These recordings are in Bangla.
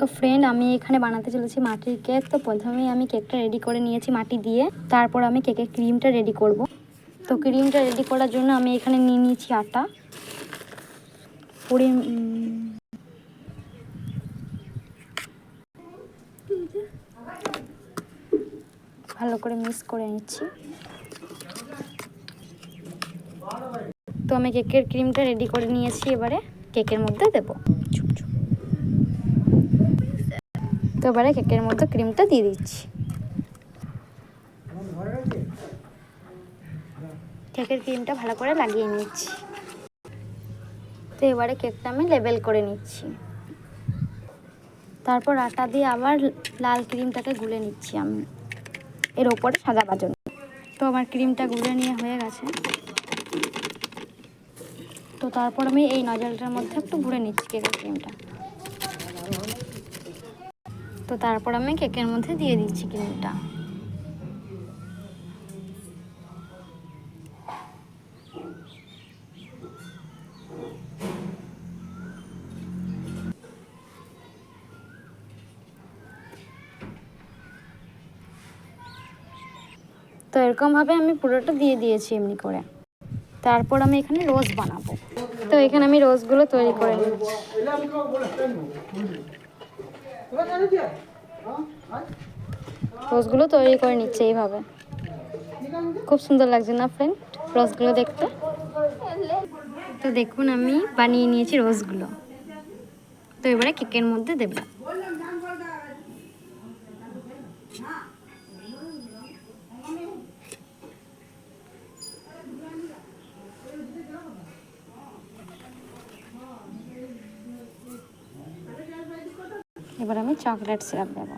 তো ফ্রেন্ড, আমি এখানে বানাতে চলেছি মাটির কেক। তো প্রথমেই আমি কেকটা রেডি করে নিয়েছি মাটি দিয়ে। তারপর আমি কেকের ক্রিমটা রেডি করব। তো ক্রিমটা রেডি করার জন্য আমি এখানে নিয়ে নিয়েছি আটা। ভালো করে মিক্স করে নিচ্ছি। তো আমি কেকের ক্রিমটা রেডি করে নিয়েছি, এবারে কেকের মধ্যে দেব। তো এবারে কেকের মধ্যে ক্রিমটা দিয়ে দিচ্ছি। কেকের ক্রিমটা ভালো করে লাগিয়ে নিচ্ছি। তো এবারে কেকটা আমি লেবেল করে নিচ্ছি। তারপর আটা দিয়ে আবার লাল ক্রিমটাকে গুলে নিচ্ছি আমি এর ওপরে সাজাবার জন্য। তো আমার ক্রিমটা গুলে নিয়ে হয়ে গেছে। তো তারপর আমি এই নজলটার মধ্যে একটু ভরে নিচ্ছি কেকের ক্রিমটা। তো তারপর আমি কেকের মধ্যে দিয়ে দিচ্ছি ক্রিমটা। তো এরকমভাবে আমি পুরোটা দিয়ে দিয়েছি এমনি করে। তারপর আমি এখানে রোজ বানাবো। তো এখানে আমি রোজগুলো তৈরি করে নিচ্ছি। রোজগুলো তৈরি করে নিচ্ছে এইভাবে। খুব সুন্দর লাগছে না ফ্রেন্ড রোজগুলো দেখতে? তো দেখুন আমি বানিয়ে নিয়েছি রোজগুলো। তো এবারে কেকের মধ্যে দেব। এবার আমি চকলেট সিরাপ দেবো।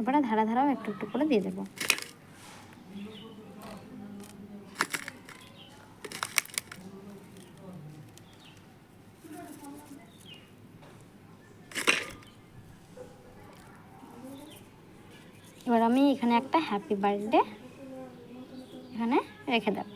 এবারে ধারা ধারাও একটু একটু করে দিয়ে দেবো। এবার আমি এখানে একটা হ্যাপি বার্থডে এখানে রেখে দেব।